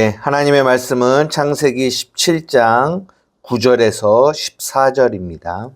네, 하나님의 말씀은 창세기 17장 9절에서 14절입니다.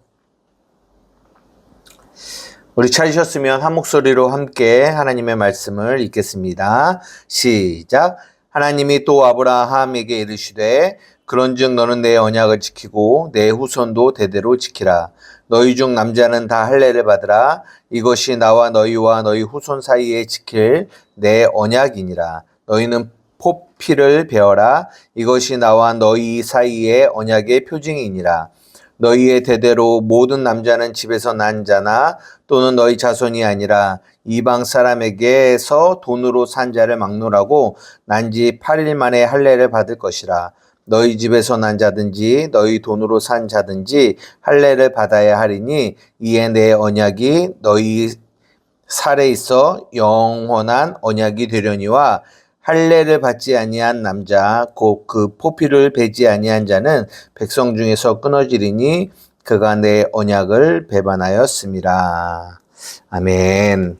우리 찾으셨으면 한 목소리로 함께 하나님의 말씀을 읽겠습니다. 시작. 하나님이 또 아브라함에게 이르시되 그런즉 너는 내 언약을 지키고 내 후손도 대대로 지키라. 너희 중 남자는 다 할례를 받으라. 이것이 나와 너희와 너희 후손 사이에 지킬 내 언약이니라. 너희는 포피를 베어라. 이것이 나와 너희 사이의 언약의 표징이니라. 너희의 대대로 모든 남자는 집에서 난 자나 또는 너희 자손이 아니라 이방 사람에게서 돈으로 산 자를 막론하고 난 지 8일 만에 할례를 받을 것이라. 너희 집에서 난 자든지 너희 돈으로 산 자든지 할례를 받아야 하리니 이에 내 언약이 너희 살에 있어 영원한 언약이 되려니와 할례를 받지 아니한 남자 곧 그 포피를 베지 아니한 자는 백성 중에서 끊어지리니 그가 내 언약을 배반하였음이라. 아멘.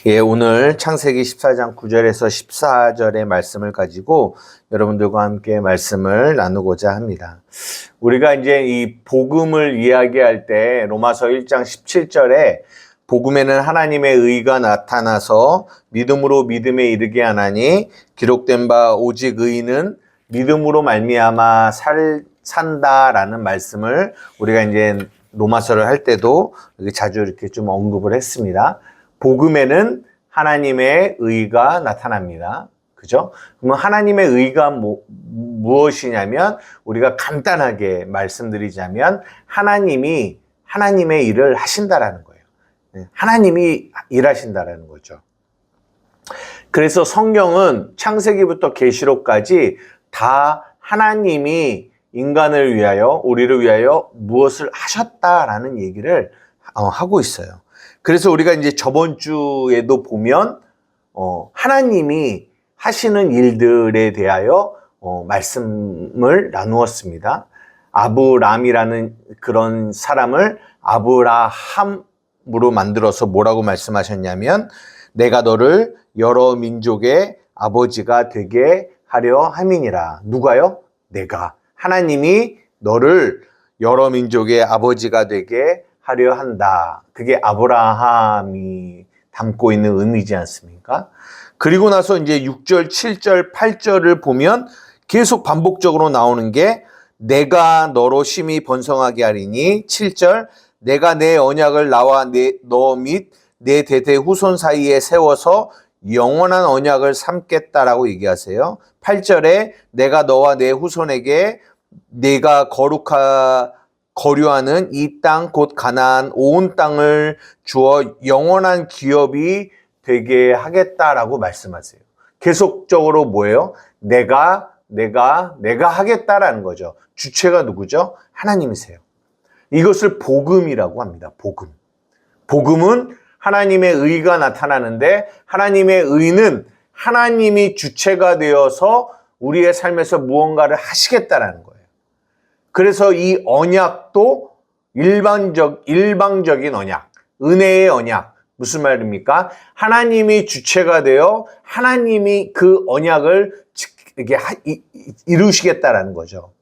예, 오늘 창세기 14장 9절에서 14절의 말씀을 가지고 여러분들과 함께 말씀을 나누고자 합니다. 우리가 이제 이 복음을 이야기할 때 로마서 1장 17절에 복음에는 하나님의 의가 나타나서 믿음으로 믿음에 이르게 하나니 기록된 바 오직 의인은 믿음으로 말미암아 산다라는 말씀을 우리가 이제 로마서를 할 때도 자주 이렇게 좀 언급을 했습니다. 복음에는 하나님의 의가 나타납니다. 그죠? 그러면 하나님의 의가 무엇이냐면 우리가 간단하게 말씀드리자면 하나님이 하나님의 일을 하신다라는 거예요. 하나님이 일하신다라는 거죠. 그래서 성경은 창세기부터 계시록까지 다 하나님이 인간을 위하여 우리를 위하여 무엇을 하셨다라는 얘기를 하고 있어요. 그래서 우리가 이제 저번 주에도 보면 하나님이 하시는 일들에 대하여 말씀을 나누었습니다. 아브람이라는 그런 사람을 아브라함으로 만들어서 뭐라고 말씀하셨냐면 내가 너를 여러 민족의 아버지가 되게 하려 함이니라. 누가요? 내가. 하나님이 너를 여러 민족의 아버지가 되게 하려 한다. 그게 아브라함이 담고 있는 의미지 않습니까? 그리고 나서 이제 6절, 7절, 8절을 보면 계속 반복적으로 나오는 게 내가 너로 심히 번성하게 하리니 7절 내가 내 언약을 나와 너 및 내 대대 후손 사이에 세워서 영원한 언약을 삼겠다라고 얘기하세요. 8절에 내가 너와 내 후손에게 내가 거류하는 이 땅 곧 가나안 온 땅을 주어 영원한 기업이 되게 하겠다라고 말씀하세요. 계속적으로 뭐예요? 내가 하겠다라는 거죠. 주체가 누구죠? 하나님이세요. 이것을 복음이라고 합니다. 복음. 복음은 하나님의 의가 나타나는데 하나님의 의는 하나님이 주체가 되어서 우리의 삶에서 무언가를 하시겠다라는 거예요. 그래서 이 언약도 일방적인 언약, 은혜의 언약. 무슨 말입니까? 하나님이 주체가 되어 하나님이 그 언약을 이루시겠다라는 거죠.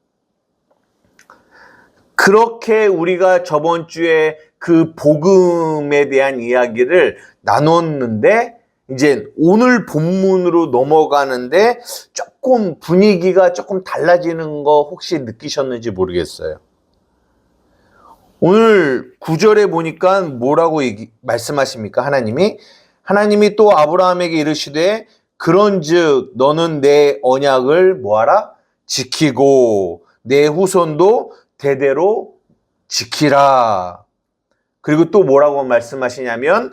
그렇게 우리가 저번 주에 그 복음에 대한 이야기를 나눴는데 이제 오늘 본문으로 넘어가는데 조금 분위기가 조금 달라지는 거 혹시 느끼셨는지 모르겠어요. 오늘 9절에 보니까 뭐라고 말씀하십니까? 하나님이 또 아브라함에게 이르시되 그런즉 너는 내 언약을 뭐하라? 지키고 내 후손도 대대로 지키라. 그리고 또 뭐라고 말씀하시냐면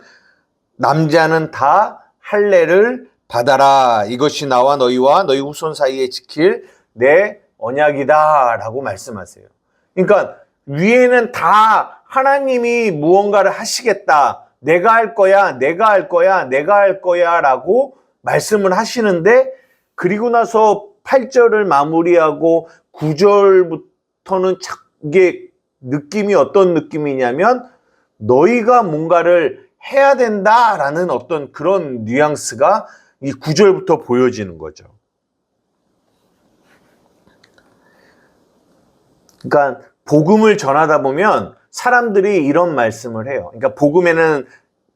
남자는 다 할례를 받아라. 이것이 나와 너희와 너희 후손 사이에 지킬 내 언약이다 라고 말씀하세요. 그러니까 위에는 다 하나님이 무언가를 하시겠다. 내가 할 거야 라고 말씀을 하시는데 그리고 나서 8절을 마무리하고 9절부터는 이게 느낌이 어떤 느낌이냐면 너희가 뭔가를 해야 된다라는 어떤 그런 뉘앙스가 이 9절부터 보여지는 거죠. 그러니까 복음을 전하다 보면 사람들이 이런 말씀을 해요. 그러니까 복음에는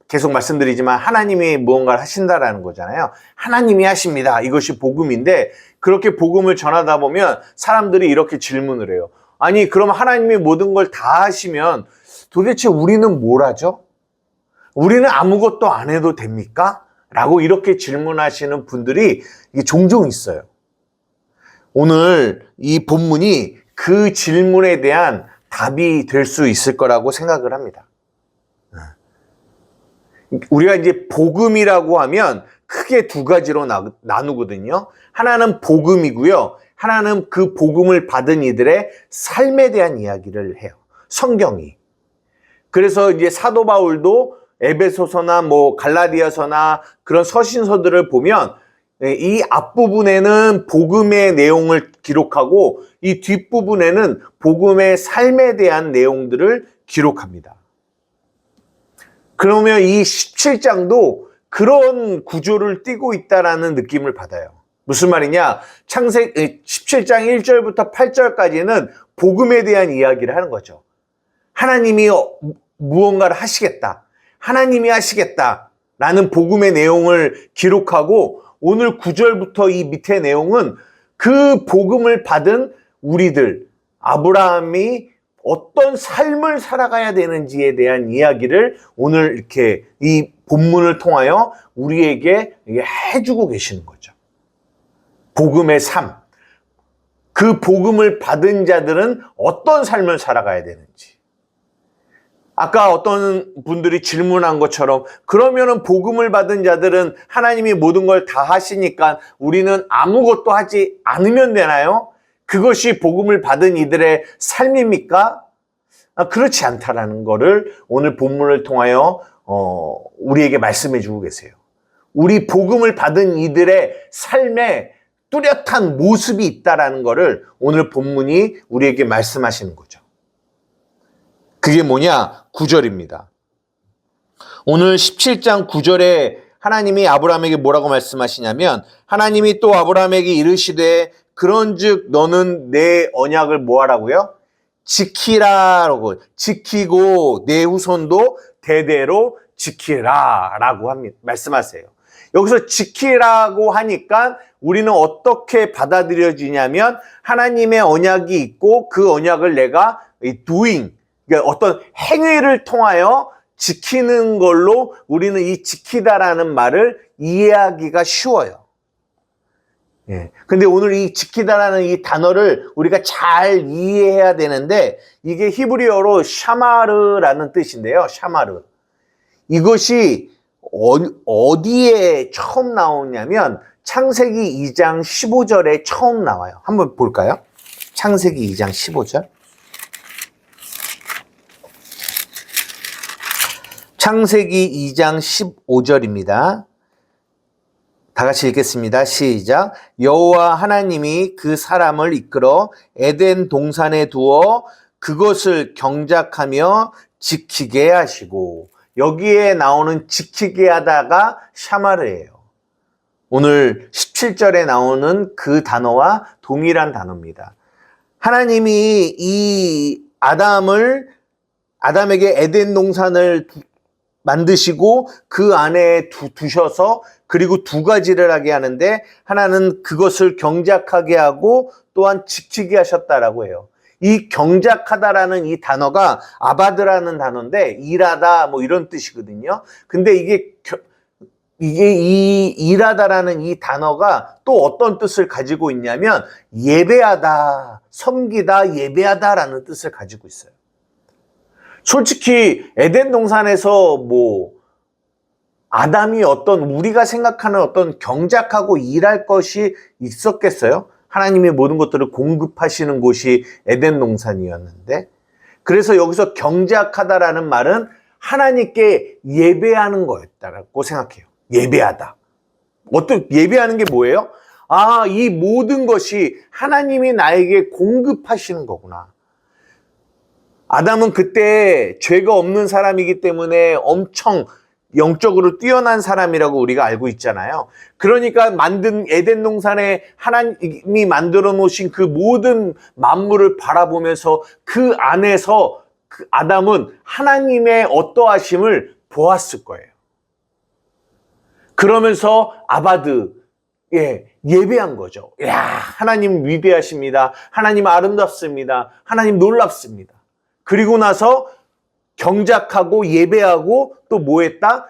계속 말씀드리지만 하나님이 무언가를 하신다라는 거잖아요. 하나님이 하십니다. 이것이 복음인데 그렇게 복음을 전하다 보면 사람들이 이렇게 질문을 해요. 아니 그럼 하나님이 모든 걸 다 하시면 도대체 우리는 뭘 하죠? 우리는 아무것도 안 해도 됩니까? 라고 이렇게 질문하시는 분들이 종종 있어요. 오늘 이 본문이 그 질문에 대한 답이 될 수 있을 거라고 생각을 합니다. 우리가 이제 복음이라고 하면 크게 두 가지로 나누거든요. 하나는 복음이고요. 하나는 그 복음을 받은 이들의 삶에 대한 이야기를 해요. 성경이. 그래서 이제 사도 바울도 에베소서나 갈라디아서나 그런 서신서들을 보면 이 앞부분에는 복음의 내용을 기록하고 이 뒷부분에는 복음의 삶에 대한 내용들을 기록합니다. 그러면 이 17장도 그런 구조를 띠고 있다라는 느낌을 받아요. 무슨 말이냐? 창세기 17장 1절부터 8절까지는 복음에 대한 이야기를 하는 거죠. 하나님이 무언가를 하시겠다. 하나님이 하시겠다라는 복음의 내용을 기록하고 오늘 9절부터 이 밑에 내용은 그 복음을 받은 우리들, 아브라함이 어떤 삶을 살아가야 되는지에 대한 이야기를 오늘 이렇게 이 본문을 통하여 우리에게 해주고 계시는 거죠. 복음의 삶. 그 복음을 받은 자들은 어떤 삶을 살아가야 되는지. 아까 어떤 분들이 질문한 것처럼 그러면은 복음을 받은 자들은 하나님이 모든 걸 다 하시니까 우리는 아무것도 하지 않으면 되나요? 그것이 복음을 받은 이들의 삶입니까? 그렇지 않다라는 거를 오늘 본문을 통하여 우리에게 말씀해 주고 계세요. 우리 복음을 받은 이들의 삶에 뚜렷한 모습이 있다라는 거를 오늘 본문이 우리에게 말씀하시는 거죠. 그게 뭐냐? 9절입니다. 오늘 17장 9절에 하나님이 아브라함에게 뭐라고 말씀하시냐면 하나님이 또 아브라함에게 이르시되 그런즉 너는 내 언약을 뭐하라고요? 지키라라고, 지키고 내 후손도 대대로 지키라라고 말씀하세요. 여기서 지키라고 하니까 우리는 어떻게 받아들여지냐면 하나님의 언약이 있고 그 언약을 내가 doing, 그러니까 어떤 행위를 통하여 지키는 걸로 우리는 이 지키다라는 말을 이해하기가 쉬워요. 예. 근데 오늘 이 지키다라는 이 단어를 우리가 잘 이해해야 되는데 이게 히브리어로 샤마르라는 뜻인데요. 샤마르. 이것이 어디에 처음 나오냐면 창세기 2장 15절에 처음 나와요. 한번 볼까요? 창세기 2장 15절. 창세기 2장 15절입니다. 다 같이 읽겠습니다. 시작. 여호와 하나님이 그 사람을 이끌어 에덴 동산에 두어 그것을 경작하며 지키게 하시고, 여기에 나오는 지키게 하다가 샤마르예요. 오늘 17절에 나오는 그 단어와 동일한 단어입니다. 하나님이 이 아담에게 에덴 동산을 만드시고 그 안에 두셔서 그리고 두 가지를 하게 하는데 하나는 그것을 경작하게 하고 또한 지키게 하셨다라고 해요. 이 경작하다라는 이 단어가 아바드라는 단어인데 일하다 이런 뜻이거든요. 근데 이게 이 일하다라는 이 단어가 또 어떤 뜻을 가지고 있냐면 예배하다, 섬기다, 예배하다라는 뜻을 가지고 있어요. 솔직히 에덴 동산에서 아담이 우리가 생각하는 어떤 경작하고 일할 것이 있었겠어요? 하나님의 모든 것들을 공급하시는 곳이 에덴 동산이었는데, 그래서 여기서 경작하다라는 말은 하나님께 예배하는 거였다라고 생각해요. 예배하다. 예배하는 게 뭐예요? 이 모든 것이 하나님이 나에게 공급하시는 거구나. 아담은 그때 죄가 없는 사람이기 때문에 엄청 영적으로 뛰어난 사람이라고 우리가 알고 있잖아요. 그러니까 만든 에덴 동산에 하나님이 만들어 놓으신 그 모든 만물을 바라보면서 그 안에서 그 아담은 하나님의 어떠하심을 보았을 거예요. 그러면서 아바드, 예배한 거죠. 야, 하나님 위대하십니다. 하나님 아름답습니다. 하나님 놀랍습니다. 그리고 나서 경작하고 예배하고 또 뭐 했다?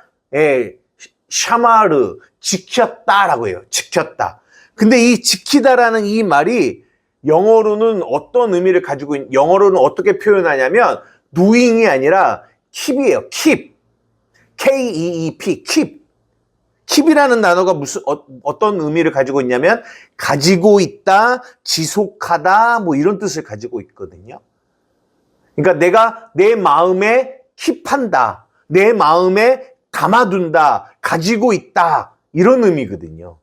샤마르, 지켰다라고 해요. 지켰다. 근데 이 지키다라는 이 말이 영어로는 어떤 의미를 가지고 영어로는 어떻게 표현하냐면 doing이 아니라 keep이에요. keep. K-E-E-P, keep. keep이라는 단어가 어떤 의미를 가지고 있냐면 가지고 있다, 지속하다, 뭐 이런 뜻을 가지고 있거든요. 그러니까 내가 내 마음에 킵한다, 내 마음에 담아둔다, 가지고 있다, 이런 의미거든요.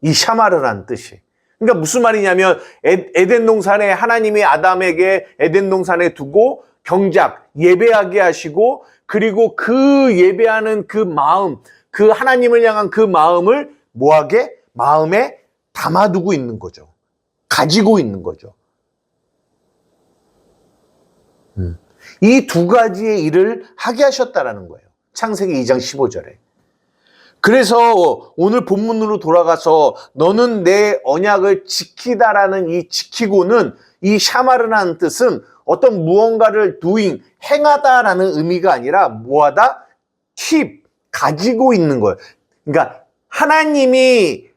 이 샤마르라는 뜻이. 그러니까 무슨 말이냐면 에덴 동산에 하나님이 아담에게 에덴 동산에 두고 경작, 예배하게 하시고 그리고 그 예배하는 그 마음, 그 하나님을 향한 그 마음을 뭐하게? 마음에 담아두고 있는 거죠. 가지고 있는 거죠. 이 두 가지의 일을 하게 하셨다라는 거예요. 창세기 2장 15절에. 그래서 오늘 본문으로 돌아가서 너는 내 언약을 지키다라는 이 지키고는 이 샤마르라는 뜻은 어떤 무언가를 doing, 행하다라는 의미가 아니라 뭐하다? keep, 가지고 있는 거예요. 그러니까 하나님이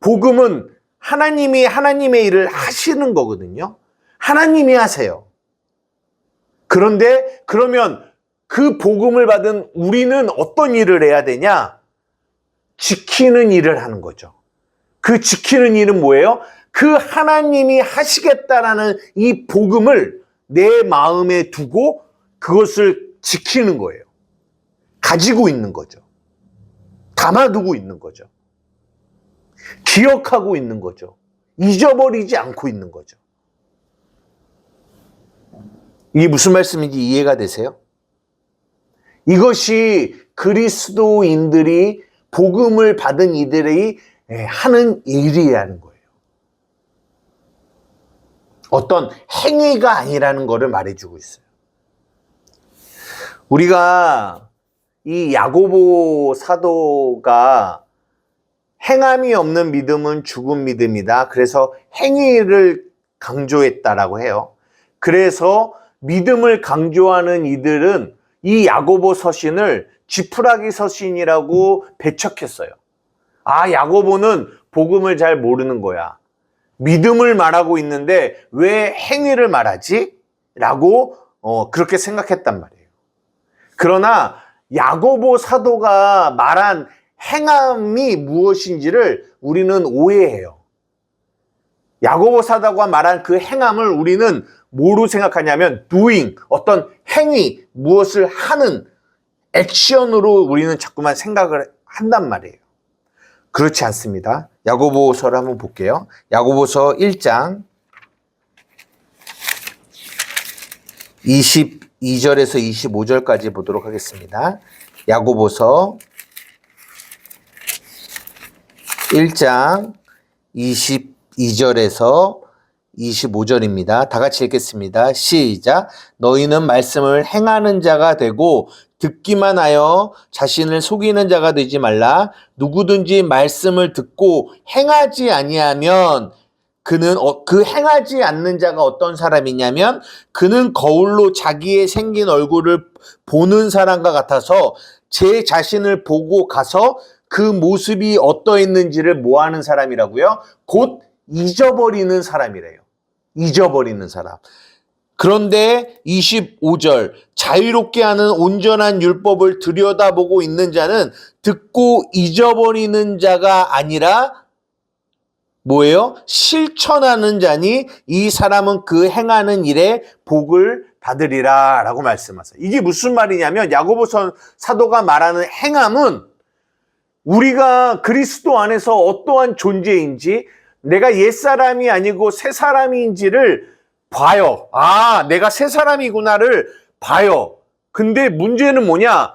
복음은 하나님이 하나님의 일을 하시는 거거든요. 하나님이 하세요. 그런데 그러면 그 복음을 받은 우리는 어떤 일을 해야 되냐? 지키는 일을 하는 거죠. 그 지키는 일은 뭐예요? 그 하나님이 하시겠다라는 이 복음을 내 마음에 두고 그것을 지키는 거예요. 가지고 있는 거죠. 담아두고 있는 거죠. 기억하고 있는 거죠. 잊어버리지 않고 있는 거죠. 이게 무슨 말씀인지 이해가 되세요? 이것이 그리스도인들이 복음을 받은 이들이 하는 일이라는 거예요. 어떤 행위가 아니라는 것을 말해주고 있어요. 우리가 이 야고보 사도가 행함이 없는 믿음은 죽은 믿음이다. 그래서 행위를 강조했다라고 해요. 그래서 믿음을 강조하는 이들은 이 야고보 서신을 지푸라기 서신이라고 배척했어요. 아, 야고보는 복음을 잘 모르는 거야. 믿음을 말하고 있는데 왜 행위를 말하지? 라고 그렇게 생각했단 말이에요. 그러나 야고보 사도가 말한 행함이 무엇인지를 우리는 오해해요. 야고보 사도가 말한 그 행함을 우리는 뭐로 생각하냐면 doing, 어떤 행위, 무엇을 하는 액션으로 우리는 자꾸만 생각을 한단 말이에요. 그렇지 않습니다. 야고보서를 한번 볼게요. 야고보서 1장 22절에서 25절까지 보도록 하겠습니다. 야고보서 1장 22절에서 25절입니다. 다 같이 읽겠습니다. 시작. 너희는 말씀을 행하는 자가 되고 듣기만 하여 자신을 속이는 자가 되지 말라. 누구든지 말씀을 듣고 행하지 아니하면 그는 그 행하지 않는 자가 어떤 사람이냐면 그는 거울로 자기의 생긴 얼굴을 보는 사람과 같아서 제 자신을 보고 가서 그 모습이 어떠했는지를 뭐하는 사람이라고요? 곧 잊어버리는 사람이래요. 잊어버리는 사람. 그런데 25절 자유롭게 하는 온전한 율법을 들여다보고 있는 자는 듣고 잊어버리는 자가 아니라 뭐예요? 실천하는 자니 이 사람은 그 행하는 일에 복을 받으리라 라고 말씀하세요. 이게 무슨 말이냐면 야고보 사도가 말하는 행함은 우리가 그리스도 안에서 어떠한 존재인지 내가 옛사람이 아니고 새사람인지를 봐요. 아, 내가 새사람이구나를 봐요. 근데 문제는 뭐냐?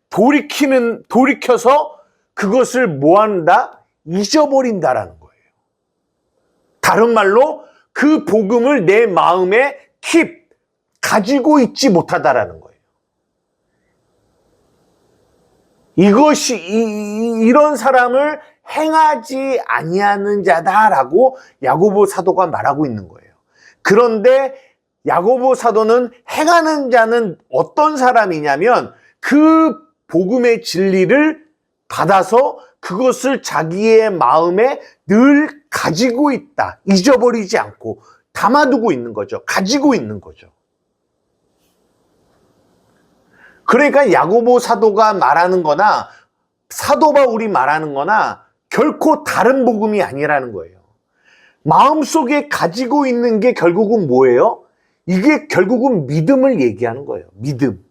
돌이켜서 그것을 뭐 한다? 잊어버린다라는 거예요. 다른 말로 그 복음을 내 마음에 가지고 있지 못하다라는 거예요. 이런 사람을 행하지 아니하는 자다라고 야고보 사도가 말하고 있는 거예요. 그런데 야고보 사도는 행하는 자는 어떤 사람이냐면 그 복음의 진리를 받아서 그것을 자기의 마음에 늘 가지고 있다. 잊어버리지 않고 담아두고 있는 거죠. 가지고 있는 거죠. 그러니까 야고보 사도가 말하는 거나 사도 바울이 말하는 거나 결코 다른 복음이 아니라는 거예요. 마음속에 가지고 있는 게 결국은 뭐예요? 이게 결국은 믿음을 얘기하는 거예요. 믿음.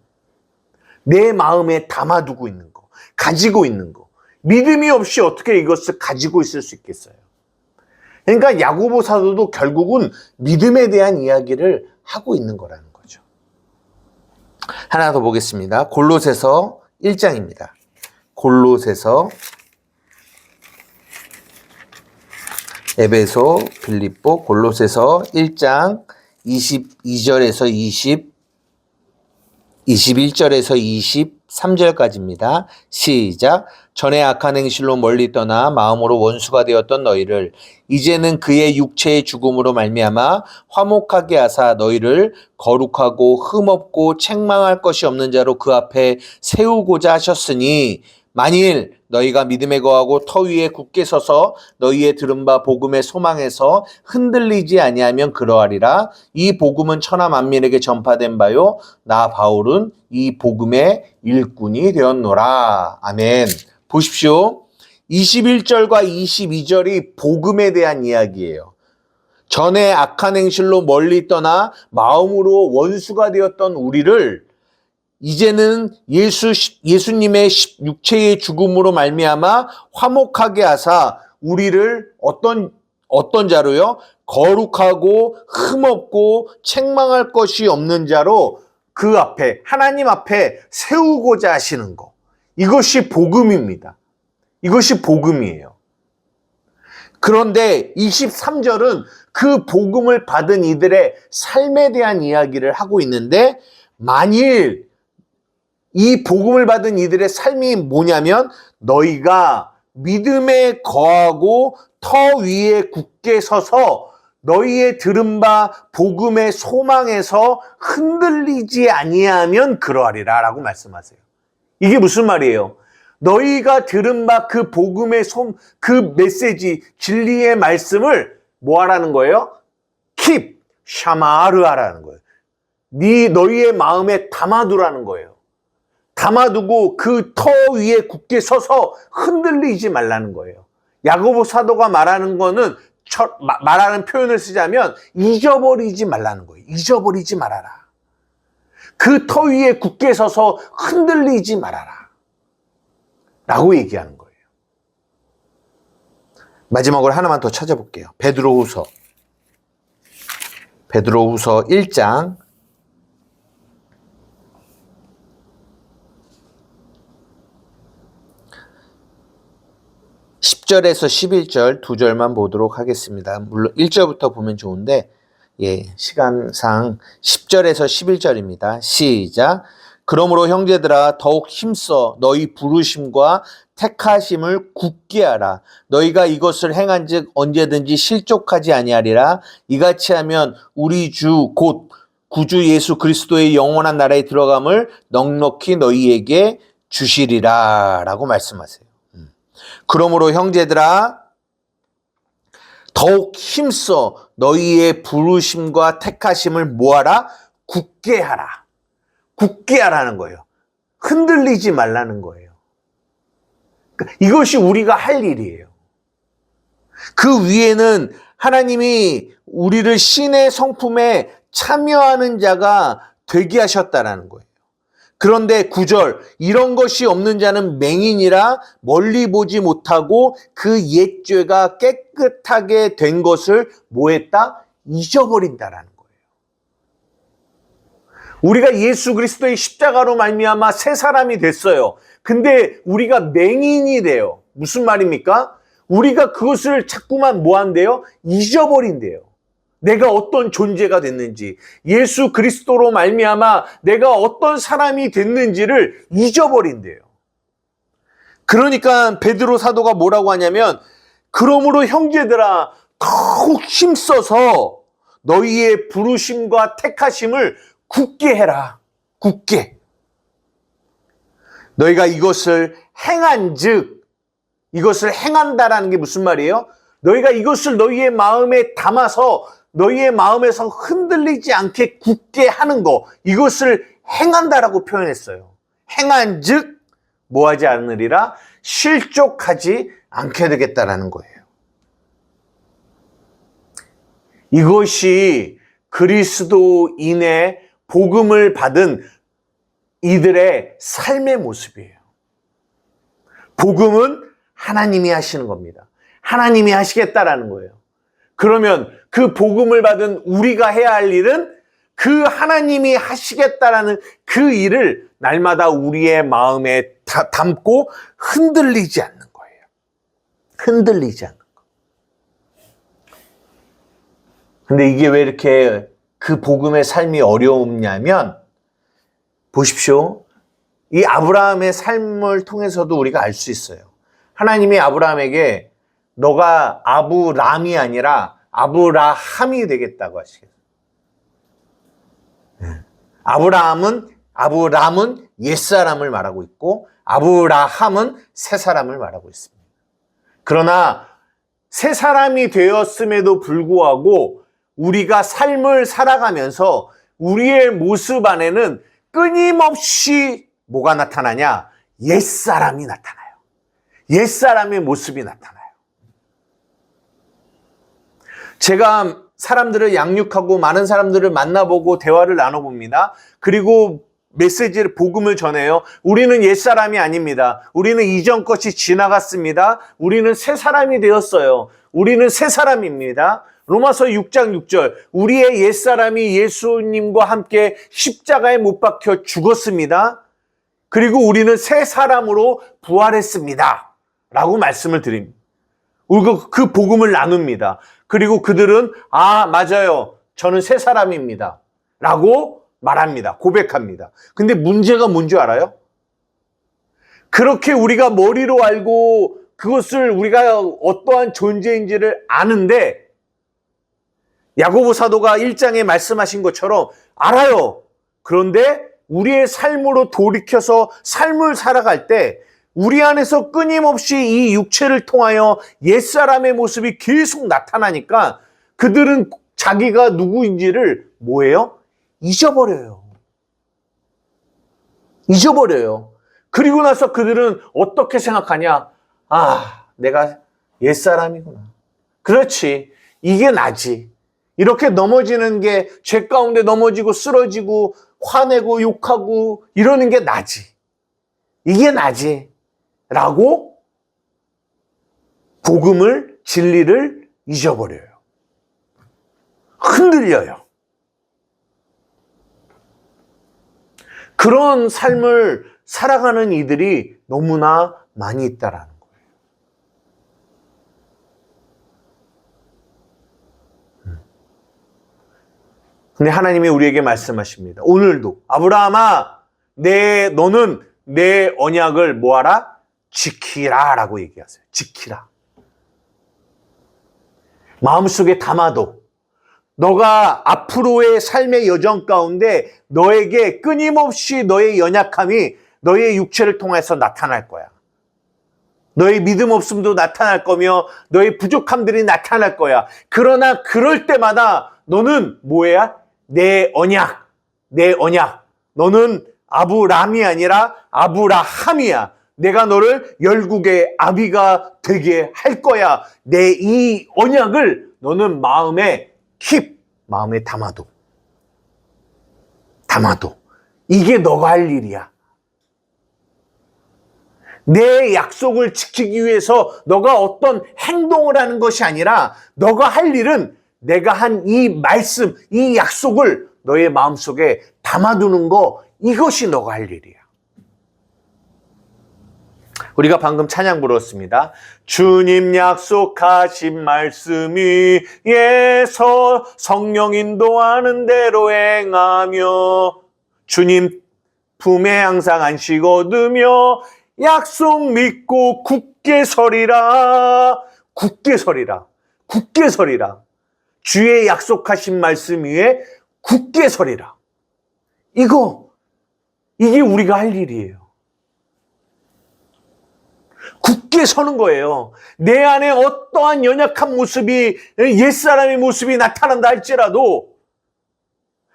내 마음에 담아두고 있는 거, 가지고 있는 거. 믿음이 없이 어떻게 이것을 가지고 있을 수 있겠어요? 그러니까 야고보 사도도 결국은 믿음에 대한 이야기를 하고 있는 거라는 거죠. 하나 더 보겠습니다. 골로새서 1장입니다. 골로새서, 에베소, 빌립보, 골로새서 1장 22절에서 21절에서 23절까지입니다. 시작. 전에 악한 행실로 멀리 떠나 마음으로 원수가 되었던 너희를 이제는 그의 육체의 죽음으로 말미암아 화목하게 하사 너희를 거룩하고 흠없고 책망할 것이 없는 자로 그 앞에 세우고자 하셨으니 만일 너희가 믿음에 거하고 터 위에 굳게 서서 너희의 들은 바 복음의 소망에서 흔들리지 아니하면 그러하리라. 이 복음은 천하 만민에게 전파된 바요 나 바울은 이 복음의 일꾼이 되었노라. 아멘. 보십시오. 21절과 22절이 복음에 대한 이야기예요. 전에 악한 행실로 멀리 떠나 마음으로 원수가 되었던 우리를 이제는 예수님의 육체의 죽음으로 말미암아 화목하게 하사 우리를 어떤 자로요? 거룩하고 흠없고 책망할 것이 없는 자로 그 앞에 하나님 앞에 세우고자 하시는 것. 이것이 복음입니다. 이것이 복음이에요. 그런데 23절은 그 복음을 받은 이들의 삶에 대한 이야기를 하고 있는데 만일 이 복음을 받은 이들의 삶이 뭐냐면 너희가 믿음에 거하고 터 위에 굳게 서서 너희의 들은 바 복음의 소망에서 흔들리지 아니하면 그러하리라 라고 말씀하세요. 이게 무슨 말이에요? 너희가 들은 바 그 복음의 그 메시지, 진리의 말씀을 뭐 하라는 거예요? 샤마르 하라는 거예요. 너희의 마음에 담아두라는 거예요. 담아두고 그 터 위에 굳게 서서 흔들리지 말라는 거예요. 야고보 사도가 말하는 거는 말하는 표현을 쓰자면 잊어버리지 말라는 거예요. 잊어버리지 말아라. 그 터 위에 굳게 서서 흔들리지 말아라. 라고 얘기하는 거예요. 마지막으로 하나만 더 찾아볼게요. 베드로후서 1장 10절에서 11절 두 절만 보도록 하겠습니다. 물론 1절부터 보면 좋은데 시간상 10절에서 11절입니다. 시작. 그러므로 형제들아 더욱 힘써 너희 부르심과 택하심을 굳게 하라. 너희가 이것을 행한즉 언제든지 실족하지 아니하리라. 이같이 하면 우리 주 곧 구주 예수 그리스도의 영원한 나라에 들어감을 넉넉히 너희에게 주시리라 라고 말씀하세요. 그러므로 형제들아 더욱 힘써 너희의 부르심과 택하심을 뭐하라? 굳게 하라. 굳게 하라는 거예요. 흔들리지 말라는 거예요. 이것이 우리가 할 일이에요. 그 위에는 하나님이 우리를 신의 성품에 참여하는 자가 되게 하셨다라는 거예요. 그런데 9절 이런 것이 없는 자는 맹인이라 멀리 보지 못하고 그 옛 죄가 깨끗하게 된 것을 뭐했다? 잊어버린다라는 거예요. 우리가 예수 그리스도의 십자가로 말미암아 새 사람이 됐어요. 근데 우리가 맹인이 돼요. 무슨 말입니까? 우리가 그것을 자꾸만 뭐 한대요? 잊어버린대요. 내가 어떤 존재가 됐는지, 예수 그리스도로 말미암아 내가 어떤 사람이 됐는지를 잊어버린대요. 그러니까 베드로 사도가 뭐라고 하냐면, 그러므로 형제들아 더욱 힘써서 너희의 부르심과 택하심을 굳게 해라. 굳게. 너희가 이것을 행한즉, 이것을 행한다라는 게 무슨 말이에요? 너희가 이것을 너희의 마음에 담아서 너희의 마음에서 흔들리지 않게 굳게 하는 거, 이것을 행한다라고 표현했어요. 행한즉 뭐하지 않으리라? 실족하지 않게 되겠다라는 거예요. 이것이 그리스도인의 복음을 받은 이들의 삶의 모습이에요. 복음은 하나님이 하시는 겁니다. 하나님이 하시겠다라는 거예요. 그러면 그 복음을 받은 우리가 해야 할 일은 그 하나님이 하시겠다라는 그 일을 날마다 우리의 마음에 담고 흔들리지 않는 거예요. 흔들리지 않는 거. 근데 이게 왜 이렇게 그 복음의 삶이 어려웠냐면, 보십시오. 이 아브라함의 삶을 통해서도 우리가 알 수 있어요. 하나님이 아브라함에게 너가 아브람이 아니라 아브라함이 되겠다고 하시겠어요. 아브람은 옛사람을 말하고 있고 아브라함은 새사람을 말하고 있습니다. 그러나 새사람이 되었음에도 불구하고 우리가 삶을 살아가면서 우리의 모습 안에는 끊임없이 뭐가 나타나냐? 옛사람이 나타나요. 옛사람의 모습이 나타나요. 제가 사람들을 양육하고 많은 사람들을 만나보고 대화를 나눠봅니다. 그리고 메시지를, 복음을 전해요. 우리는 옛사람이 아닙니다. 우리는 이전 것이 지나갔습니다. 우리는 새 사람이 되었어요. 우리는 새 사람입니다. 로마서 6장 6절, 우리의 옛사람이 예수님과 함께 십자가에 못 박혀 죽었습니다. 그리고 우리는 새 사람으로 부활했습니다. 라고 말씀을 드립니다. 우리가 그 복음을 나눕니다. 그리고 그들은 맞아요. 저는 새 사람입니다. 라고 말합니다. 고백합니다. 근데 문제가 뭔지 알아요? 그렇게 우리가 머리로 알고 그것을 우리가 어떠한 존재인지를 아는데, 야고보 사도가 1장에 말씀하신 것처럼 알아요. 그런데 우리의 삶으로 돌이켜서 삶을 살아갈 때 우리 안에서 끊임없이 이 육체를 통하여 옛사람의 모습이 계속 나타나니까 그들은 자기가 누구인지를 뭐예요? 잊어버려요. 잊어버려요. 그리고 나서 그들은 어떻게 생각하냐? 내가 옛사람이구나. 그렇지. 이게 나지. 이렇게 넘어지는 게, 죄 가운데 넘어지고 쓰러지고 화내고 욕하고 이러는 게 나지. 이게 나지. 라고 복음을, 진리를 잊어버려요. 흔들려요. 그런 삶을 살아가는 이들이 너무나 많이 있다라는 거예요. 근데 하나님이 우리에게 말씀하십니다. 오늘도 아브라함아, 너는 내 언약을 뭐하라? 지키라 라고 얘기하세요. 지키라. 마음속에 담아도 너가 앞으로의 삶의 여정 가운데 너에게 끊임없이 너의 연약함이 너의 육체를 통해서 나타날 거야. 너의 믿음 없음도 나타날 거며 너의 부족함들이 나타날 거야. 그러나 그럴 때마다 너는 뭐야? 내 언약. 너는 아브람이 아니라 아브라함이야. 내가 너를 열국의 아비가 되게 할 거야. 내 이 언약을 너는 마음에 마음에 담아도. 이게 너가 할 일이야. 내 약속을 지키기 위해서 너가 어떤 행동을 하는 것이 아니라 너가 할 일은 내가 한 이 말씀, 이 약속을 너의 마음속에 담아두는 거, 이것이 너가 할 일이야. 우리가 방금 찬양 불렀습니다. 주님 약속하신 말씀이 예서 성령 인도하는 대로 행하며 주님 품에 항상 안식 얻으며 약속 믿고 굳게 서리라. 굳게 서리라. 굳게 서리라. 주의 약속하신 말씀 위에 굳게 서리라. 이게 우리가 할 일이에요. 굳게 서는 거예요. 내 안에 어떠한 연약한 모습이, 옛사람의 모습이 나타난다 할지라도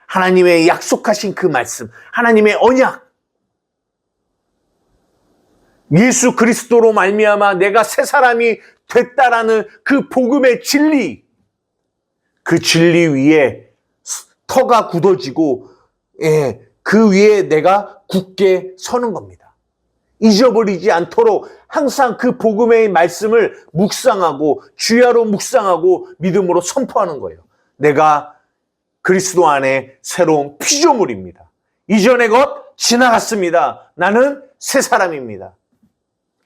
하나님의 약속하신 그 말씀, 하나님의 언약, 예수 그리스도로 말미암아 내가 새 사람이 됐다라는 그 복음의 진리, 그 진리 위에 터가 굳어지고 그 위에 내가 굳게 서는 겁니다. 잊어버리지 않도록 항상 그 복음의 말씀을 묵상하고 주야로 묵상하고 믿음으로 선포하는 거예요. 내가 그리스도 안에 새로운 피조물입니다. 이전의 것 지나갔습니다. 나는 새 사람입니다.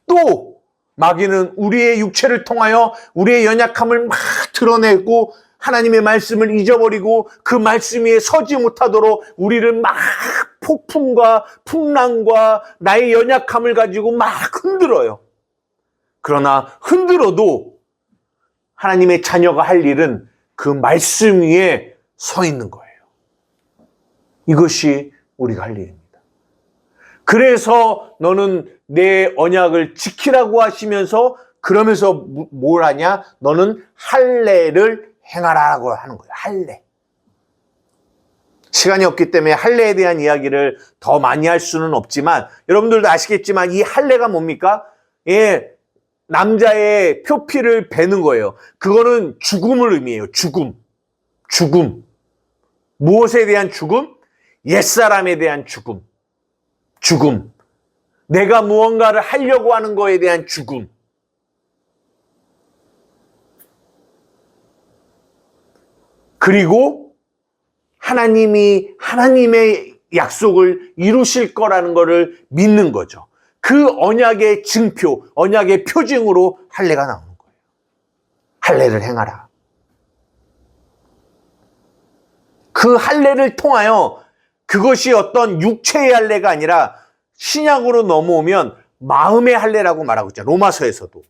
또 마귀는 우리의 육체를 통하여 우리의 연약함을 막 드러내고 하나님의 말씀을 잊어버리고 그 말씀 위에 서지 못하도록 우리를 막 폭풍과 풍랑과 나의 연약함을 가지고 막 흔들어요. 그러나 흔들어도 하나님의 자녀가 할 일은 그 말씀 위에 서 있는 거예요. 이것이 우리가 할 일입니다. 그래서 너는 내 언약을 지키라고 하시면서 그러면서 뭘 하냐? 너는 할례를 행하라고 하는 거예요. 할례. 시간이 없기 때문에 할례에 대한 이야기를 더 많이 할 수는 없지만 여러분들도 아시겠지만 이 할례가 뭡니까? 남자의 표피를 베는 거예요. 그거는 죽음을 의미해요. 죽음. 무엇에 대한 죽음? 옛사람에 대한 죽음. 내가 무언가를 하려고 하는 거에 대한 죽음. 그리고 하나님의 약속을 이루실 거라는 것을 믿는 거죠. 그 언약의 증표, 언약의 표징으로 할례가 나오는 거예요. 할례를 행하라. 그 할례를 통하여 그것이 어떤 육체의 할례가 아니라 신약으로 넘어오면 마음의 할례라고 말하고 있잖아요. 로마서에서도.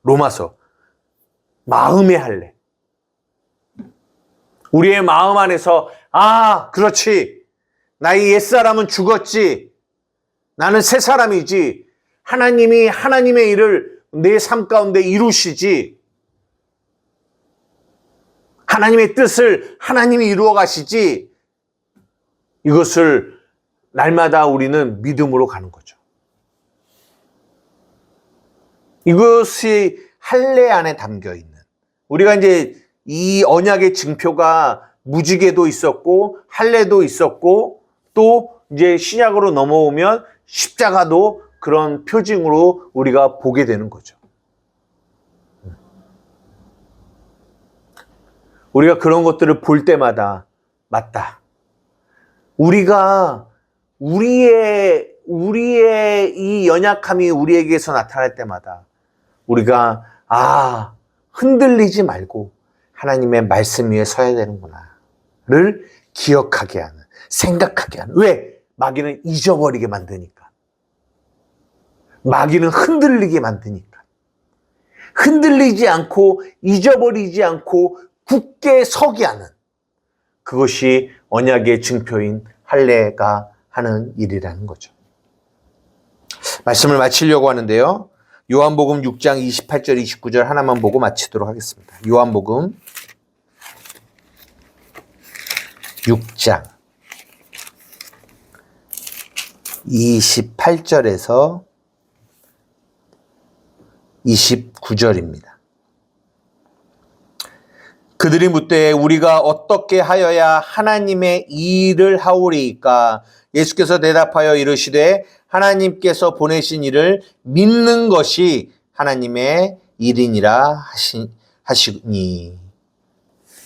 로마서. 마음의 할례. 우리의 마음 안에서 그렇지. 나의 옛사람은 죽었지. 나는 새 사람이지. 하나님이 하나님의 일을 내 삶 가운데 이루시지. 하나님의 뜻을 하나님이 이루어 가시지. 이것을 날마다 우리는 믿음으로 가는 거죠. 이것이 할례 안에 담겨 있는, 우리가 이제 이 언약의 증표가 무지개도 있었고 할례도 있었고 또 이제 신약으로 넘어오면 십자가도 그런 표징으로 우리가 보게 되는 거죠. 우리가 그런 것들을 볼 때마다 맞다. 우리가 우리의 이 연약함이 우리에게서 나타날 때마다 우리가 흔들리지 말고 하나님의 말씀 위에 서야 되는구나를 기억하게 하는, 생각하게 하는. 왜? 마귀는 잊어버리게 만드니까. 마귀는 흔들리게 만드니까. 흔들리지 않고 잊어버리지 않고 굳게 서게 하는, 그것이 언약의 증표인 할례가 하는 일이라는 거죠. 말씀을 마치려고 하는데요. 요한복음 6장 28절 29절 하나만 보고 마치도록 하겠습니다. 요한복음 6장 28절에서 29절입니다. 그들이 묻되 우리가 어떻게 하여야 하나님의 일을 하오리이까? 예수께서 대답하여 이르시되 하나님께서 보내신 일을 믿는 것이 하나님의 일이니라 하시니.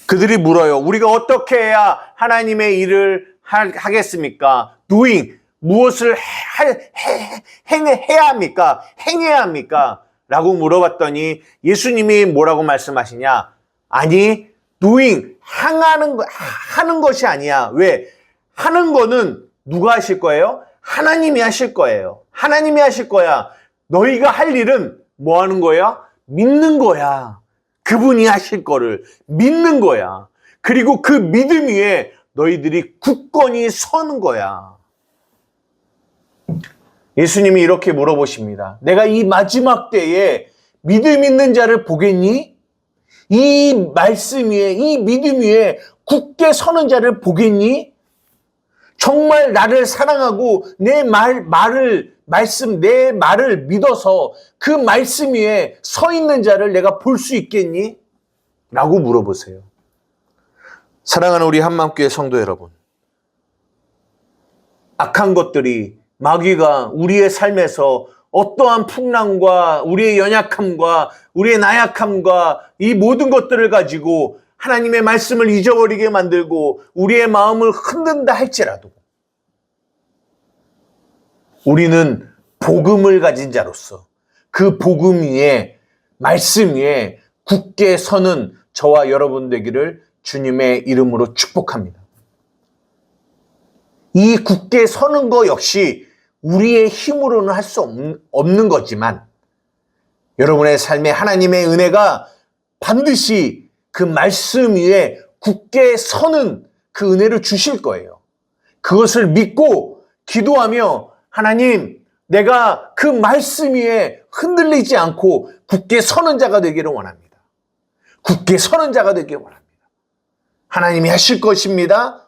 그들이 물어요. 우리가 어떻게 해야 하나님의 일을 하겠습니까? doing. 무엇을 해야 합니까? 행해야 합니까? 라고 물어봤더니 예수님이 뭐라고 말씀하시냐? 아니, doing, 하는 것이 아니야. 왜? 하는 거는 누가 하실 거예요? 하나님이 하실 거예요. 하나님이 하실 거야. 너희가 할 일은 뭐 하는 거야? 믿는 거야. 그분이 하실 거를 믿는 거야. 그리고 그 믿음 위에 너희들이 굳건히 서는 거야. 예수님이 이렇게 물어보십니다. 내가 이 마지막 때에 믿음 있는 자를 보겠니? 이 말씀 위에, 이 믿음 위에 굳게 서는 자를 보겠니? 정말 나를 사랑하고 내 말을 믿어서 그 말씀 위에 서 있는 자를 내가 볼 수 있겠니? 라고 물어보세요. 사랑하는 우리 한마음교회 성도 여러분, 악한 것들이, 마귀가 우리의 삶에서 어떠한 풍랑과 우리의 연약함과 우리의 나약함과 이 모든 것들을 가지고 하나님의 말씀을 잊어버리게 만들고 우리의 마음을 흔든다 할지라도 우리는 복음을 가진 자로서 그 복음 위에, 말씀 위에 굳게 서는 저와 여러분 되기를 주님의 이름으로 축복합니다. 이 굳게 서는 거 역시 우리의 힘으로는 할 수 없는 거지만 여러분의 삶에 하나님의 은혜가 반드시 그 말씀 위에 굳게 서는 그 은혜를 주실 거예요. 그것을 믿고 기도하며 하나님, 내가 그 말씀 위에 흔들리지 않고 굳게 서는 자가 되기를 원합니다. 굳게 서는 자가 되기를 원합니다. 하나님이 하실 것입니다.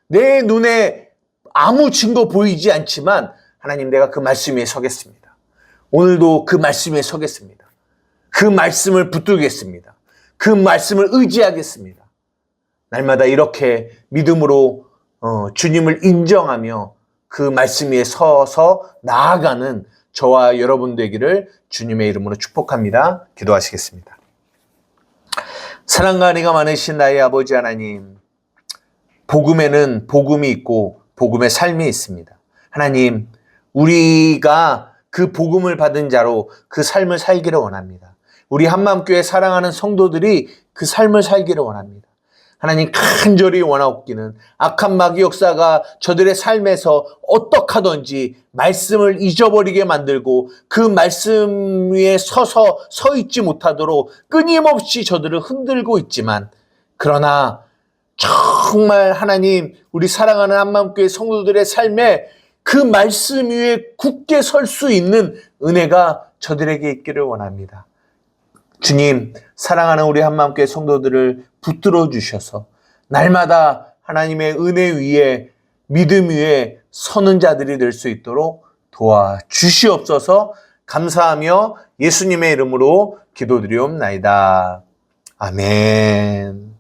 내 눈에 아무 증거 보이지 않지만 하나님, 내가 그 말씀 위에 서겠습니다. 오늘도 그 말씀 위에 서겠습니다. 그 말씀을 붙들겠습니다. 그 말씀을 의지하겠습니다. 날마다 이렇게 믿음으로 주님을 인정하며 그 말씀 위에 서서 나아가는 저와 여러분 되기를 주님의 이름으로 축복합니다. 기도하시겠습니다. 사랑과 은혜가 많으신 나의 아버지 하나님, 복음에는 복음이 있고 복음의 삶이 있습니다. 하나님, 우리가 그 복음을 받은 자로 그 삶을 살기를 원합니다. 우리 한마음교회 사랑하는 성도들이 그 삶을 살기를 원합니다. 하나님, 간절히 원하옵기는 악한 마귀 역사가 저들의 삶에서 어떡하든지 말씀을 잊어버리게 만들고 그 말씀 위에 서 있지 못하도록 끊임없이 저들을 흔들고 있지만, 그러나 정말 하나님, 우리 사랑하는 한마음교회 성도들의 삶에 그 말씀 위에 굳게 설 수 있는 은혜가 저들에게 있기를 원합니다. 주님, 사랑하는 우리 한마음교회 성도들을 붙들어 주셔서 날마다 하나님의 은혜 위에, 믿음 위에 서는 자들이 될 수 있도록 도와주시옵소서. 감사하며 예수님의 이름으로 기도드리옵나이다. 아멘.